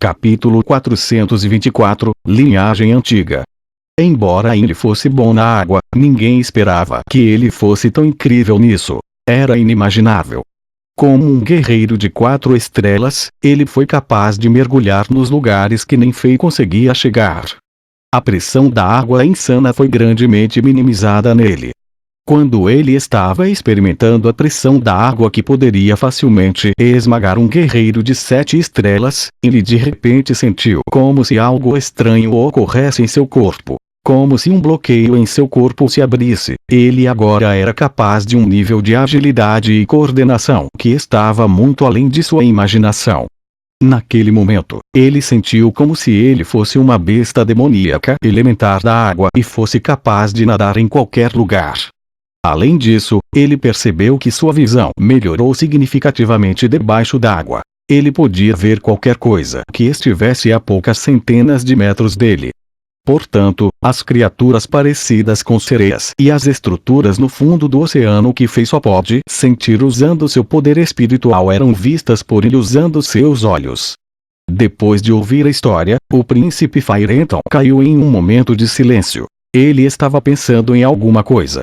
Capítulo 424, Linhagem Antiga. Embora ele fosse bom na água, ninguém esperava que ele fosse tão incrível nisso. Era inimaginável. Como um guerreiro de 4 estrelas, ele foi capaz de mergulhar nos lugares que nem Fei conseguia chegar. A pressão da água insana foi grandemente minimizada nele. Quando ele estava experimentando a pressão da água que poderia facilmente esmagar um guerreiro de 7 estrelas, ele de repente sentiu como se algo estranho ocorresse em seu corpo. Como se um bloqueio em seu corpo se abrisse. Ele agora era capaz de um nível de agilidade e coordenação que estava muito além de sua imaginação. Naquele momento, ele sentiu como se ele fosse uma besta demoníaca elementar da água e fosse capaz de nadar em qualquer lugar. Além disso, ele percebeu que sua visão melhorou significativamente debaixo d'água. Ele podia ver qualquer coisa que estivesse a poucas centenas de metros dele. Portanto, as criaturas parecidas com sereias e as estruturas no fundo do oceano que Fei só pode sentir usando seu poder espiritual eram vistas por ele usando seus olhos. Depois de ouvir a história, o príncipe Fairenton caiu em um momento de silêncio. Ele estava pensando em alguma coisa.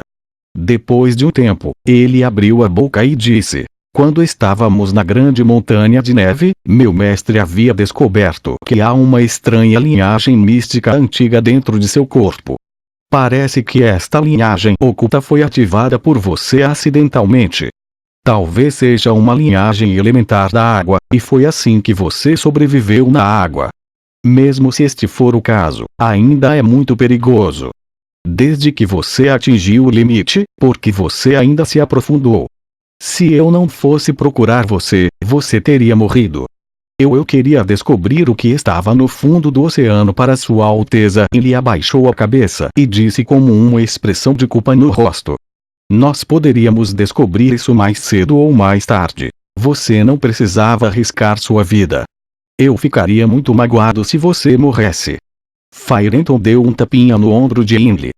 Depois de um tempo, ele abriu a boca e disse: "Quando estávamos na grande montanha de neve, meu mestre havia descoberto que há uma estranha linhagem mística antiga dentro de seu corpo. Parece que esta linhagem oculta foi ativada por você acidentalmente. Talvez seja uma linhagem elementar da água, e foi assim que você sobreviveu na água. Mesmo se este for o caso, ainda é muito perigoso. Desde que você atingiu o limite, porque você ainda se aprofundou. Se eu não fosse procurar você, você teria morrido. Eu queria descobrir o que estava no fundo do oceano para Sua Alteza." Ele abaixou a cabeça e disse com uma expressão de culpa no rosto: "Nós poderíamos descobrir isso mais cedo ou mais tarde. Você não precisava arriscar sua vida. Eu ficaria muito magoado se você morresse." Fairenton deu um tapinha no ombro de Inle.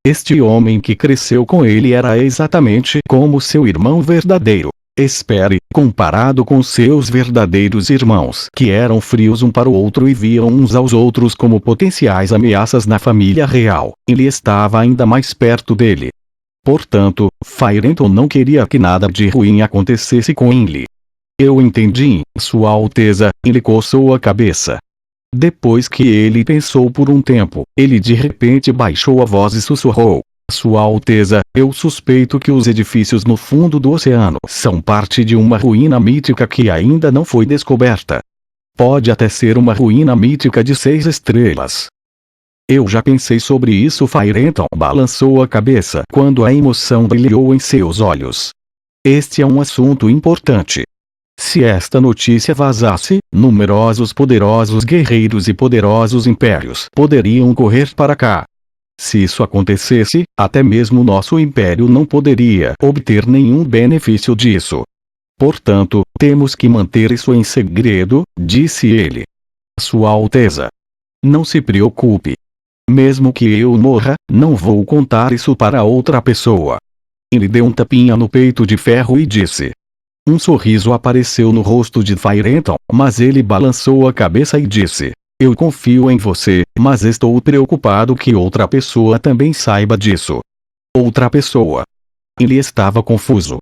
Este homem que cresceu com ele era exatamente como seu irmão verdadeiro. Espere, comparado com seus verdadeiros irmãos que eram frios um para o outro e viam uns aos outros como potenciais ameaças na família real, ele estava ainda mais perto dele. Portanto, Fairenton não queria que nada de ruim acontecesse com Inle. "Eu entendi, Sua Alteza." Ele coçou a cabeça. Depois que ele pensou por um tempo, ele de repente baixou a voz e sussurrou: "Sua Alteza, eu suspeito que os edifícios no fundo do oceano são parte de uma ruína mítica que ainda não foi descoberta. Pode até ser uma ruína mítica de 6 estrelas." "Eu já pensei sobre isso." Fairenton balançou a cabeça quando a emoção brilhou em seus olhos. "Este é um assunto importante. Se esta notícia vazasse, numerosos poderosos guerreiros e poderosos impérios poderiam correr para cá. Se isso acontecesse, até mesmo nosso império não poderia obter nenhum benefício disso. Portanto, temos que manter isso em segredo", disse ele. "Sua Alteza, não se preocupe. Mesmo que eu morra, não vou contar isso para outra pessoa." Ele deu um tapinha no peito de ferro e disse. Um sorriso apareceu no rosto de Fairenton, mas ele balançou a cabeça e disse: "Eu confio em você, mas estou preocupado que outra pessoa também saiba disso." "Outra pessoa?" Ele estava confuso.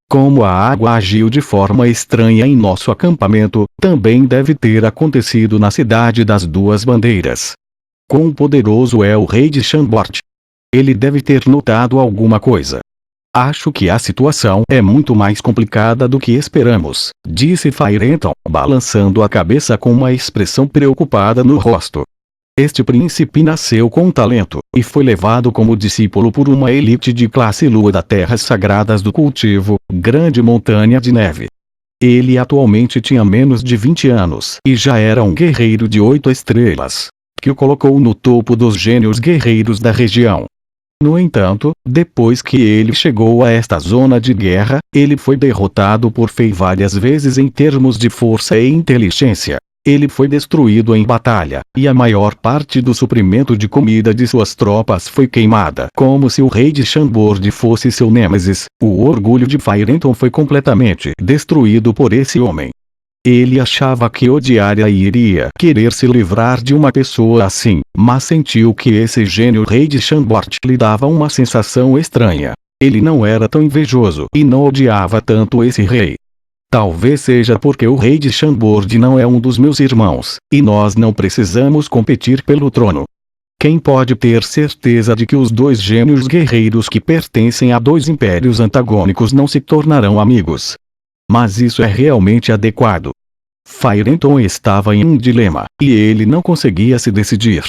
Como a água agiu de forma estranha em nosso acampamento, também deve ter acontecido na cidade das 2 bandeiras. Quão poderoso é o rei de Chambord? Ele deve ter notado alguma coisa. "Acho que a situação é muito mais complicada do que esperamos", disse Fairenton, balançando a cabeça com uma expressão preocupada no rosto. "Este príncipe nasceu com talento, e foi levado como discípulo por uma elite de classe lua da Terras Sagradas do Cultivo, Grande Montanha de Neve. Ele atualmente tinha menos de 20 anos e já era um guerreiro de 8 estrelas, que o colocou no topo dos gênios guerreiros da região. No entanto, depois que ele chegou a esta zona de guerra, ele foi derrotado por Fei várias vezes em termos de força e inteligência. Ele foi destruído em batalha, e a maior parte do suprimento de comida de suas tropas foi queimada. Como se o rei de Chambord fosse seu nêmesis, o orgulho de Fairenton foi completamente destruído por esse homem. Ele achava que odiaria e iria querer se livrar de uma pessoa assim, mas sentiu que esse gênio rei de Chambord lhe dava uma sensação estranha. Ele não era tão invejoso e não odiava tanto esse rei. Talvez seja porque o rei de Chambord não é um dos meus irmãos, e nós não precisamos competir pelo trono. Quem pode ter certeza de que os dois gênios guerreiros que pertencem a dois impérios antagônicos não se tornarão amigos? Mas isso é realmente adequado. Firenton estava em um dilema, e ele não conseguia se decidir.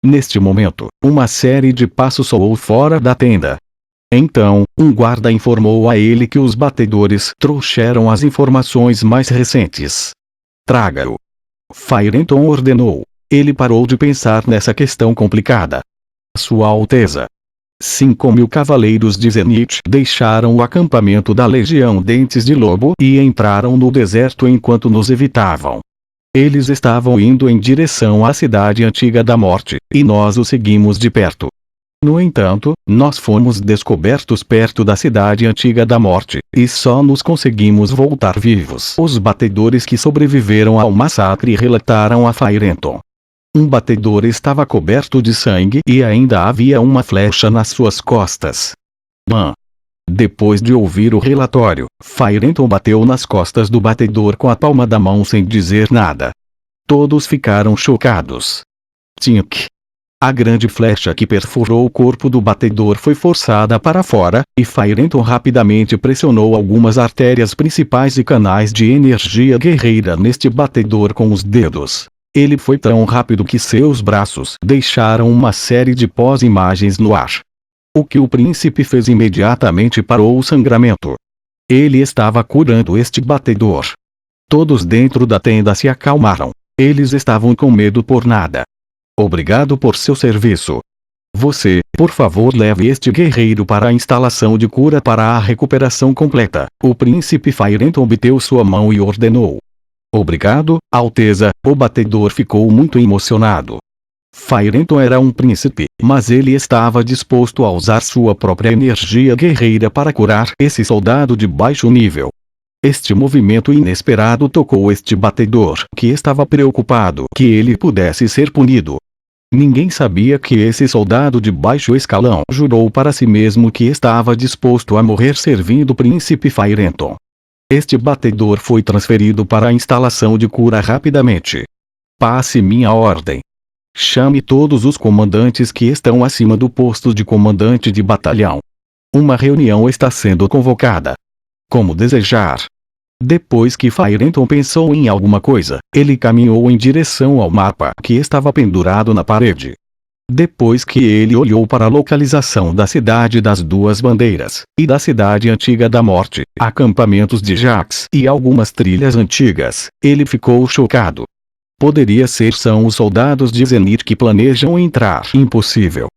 Neste momento, uma série de passos soou fora da tenda. Então, um guarda informou a ele que os batedores trouxeram as informações mais recentes. Traga-o. Firenton ordenou. Ele parou de pensar nessa questão complicada. Sua Alteza. 5.000 cavaleiros de Zenith deixaram o acampamento da Legião Dentes de Lobo e entraram no deserto enquanto nos evitavam. Eles estavam indo em direção à cidade antiga da morte, e nós os seguimos de perto. No entanto, nós fomos descobertos perto da cidade antiga da morte, e só nos conseguimos voltar vivos. Os batedores que sobreviveram ao massacre relataram a Firenton. Um batedor estava coberto de sangue e ainda havia uma flecha nas suas costas. Depois de ouvir o relatório, Firenton bateu nas costas do batedor com a palma da mão sem dizer nada. Todos ficaram chocados. Tink. A grande flecha que perfurou o corpo do batedor foi forçada para fora, e Firenton rapidamente pressionou algumas artérias principais e canais de energia guerreira neste batedor com os dedos. Ele foi tão rápido que seus braços deixaram uma série de pós-imagens no ar. O que o príncipe fez imediatamente parou o sangramento. Ele estava curando este batedor. Todos dentro da tenda se acalmaram. Eles estavam com medo por nada. Obrigado por seu serviço. Você, por favor, leve este guerreiro para a instalação de cura para a recuperação completa. O príncipe Firenton bateu sua mão e ordenou. Obrigado, Alteza. O batedor ficou muito emocionado. Firenton era um príncipe, mas ele estava disposto a usar sua própria energia guerreira para curar esse soldado de baixo nível. Este movimento inesperado tocou este batedor, que estava preocupado que ele pudesse ser punido. Ninguém sabia que esse soldado de baixo escalão jurou para si mesmo que estava disposto a morrer servindo o príncipe Firenton. Este batedor foi transferido para a instalação de cura rapidamente. Passe minha ordem. Chame todos os comandantes que estão acima do posto de comandante de batalhão. Uma reunião está sendo convocada. Como desejar. Depois que Firenton pensou em alguma coisa, ele caminhou em direção ao mapa que estava pendurado na parede. Depois que ele olhou para a localização da cidade das duas bandeiras, e da cidade antiga da morte, acampamentos de Jax e algumas trilhas antigas, ele ficou chocado. Poderia ser são os soldados de Zenith que planejam entrar. Impossível.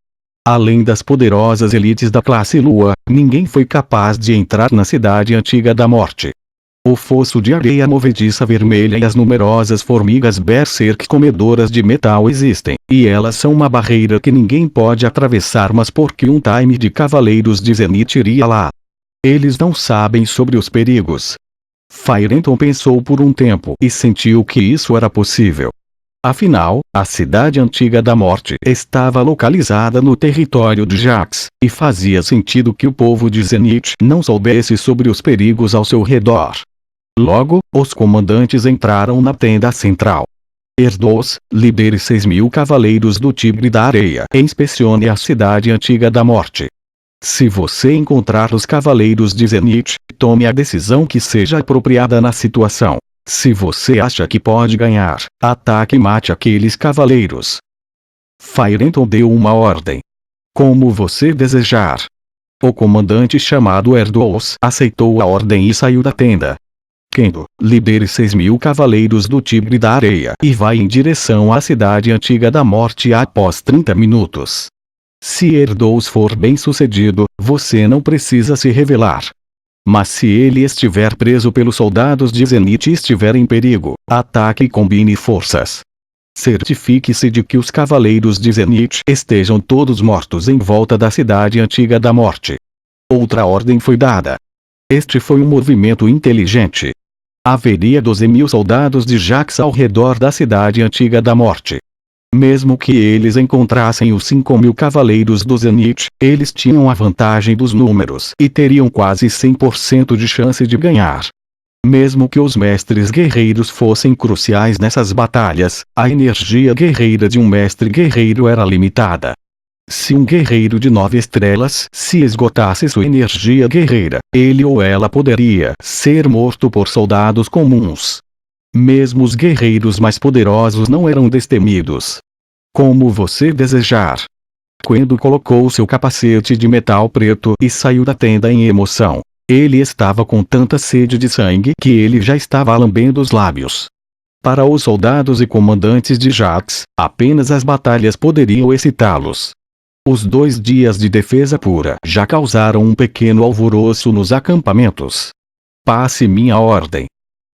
Além das poderosas elites da classe Lua, ninguém foi capaz de entrar na cidade antiga da morte. O fosso de areia movediça vermelha e as numerosas formigas berserk comedoras de metal existem, e elas são uma barreira que ninguém pode atravessar, mas porque um time de cavaleiros de Zenith iria lá? Eles não sabem sobre os perigos. Firenton pensou por um tempo e sentiu que isso era possível. Afinal, a cidade antiga da morte estava localizada no território de Jax, e fazia sentido que o povo de Zenith não soubesse sobre os perigos ao seu redor. Logo, os comandantes entraram na tenda central. Erdos, lidere 6.000 cavaleiros do Tigre da Areia e inspecione a cidade antiga da morte. Se você encontrar os cavaleiros de Zenith, tome a decisão que seja apropriada na situação. Se você acha que pode ganhar, ataque e mate aqueles cavaleiros. Firenton deu uma ordem. Como você desejar. O comandante chamado Erdos aceitou a ordem e saiu da tenda. Kendo, lidere 6.000 cavaleiros do Tigre da Areia e vai em direção à cidade antiga da morte após 30 minutos. Se Erdos for bem sucedido, você não precisa se revelar. Mas se ele estiver preso pelos soldados de Zenith e estiver em perigo, ataque e combine forças. Certifique-se de que os cavaleiros de Zenith estejam todos mortos em volta da cidade antiga da morte. Outra ordem foi dada. Este foi um movimento inteligente. Haveria 12.000 soldados de Jax ao redor da cidade antiga da morte. Mesmo que eles encontrassem os 5.000 cavaleiros do Zenith, eles tinham a vantagem dos números e teriam quase 100% de chance de ganhar. Mesmo que os mestres guerreiros fossem cruciais nessas batalhas, a energia guerreira de um mestre guerreiro era limitada. Se um guerreiro de 9 estrelas se esgotasse sua energia guerreira, ele ou ela poderia ser morto por soldados comuns. Mesmo os guerreiros mais poderosos não eram destemidos. Como você desejar. Quando colocou seu capacete de metal preto e saiu da tenda em emoção, ele estava com tanta sede de sangue que ele já estava lambendo os lábios. Para os soldados e comandantes de Jax, apenas as batalhas poderiam excitá-los. Os 2 dias de defesa pura já causaram um pequeno alvoroço nos acampamentos. Passe minha ordem.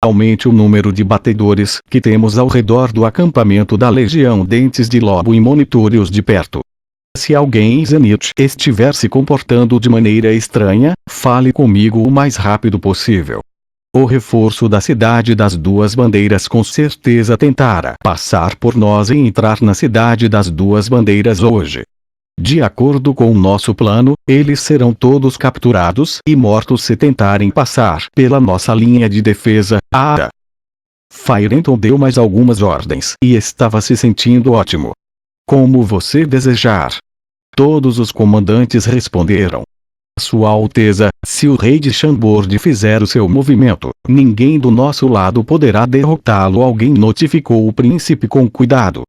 Aumente o número de batedores que temos ao redor do acampamento da Legião Dentes de Lobo e monitore-os de perto. Se alguém em Zenith estiver se comportando de maneira estranha, fale comigo o mais rápido possível. O reforço da cidade das Duas Bandeiras com certeza tentará passar por nós e entrar na cidade das Duas Bandeiras hoje. De acordo com o nosso plano, eles serão todos capturados e mortos se tentarem passar pela nossa linha de defesa. Firenton deu mais algumas ordens e estava se sentindo ótimo. Como você desejar. Todos os comandantes responderam. Sua Alteza, se o rei de Chambord fizer o seu movimento, ninguém do nosso lado poderá derrotá-lo. Alguém notificou o príncipe com cuidado.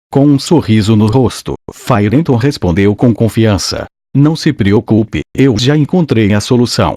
Com um sorriso no rosto, Firenton respondeu com confiança. Não se preocupe, eu já encontrei a solução.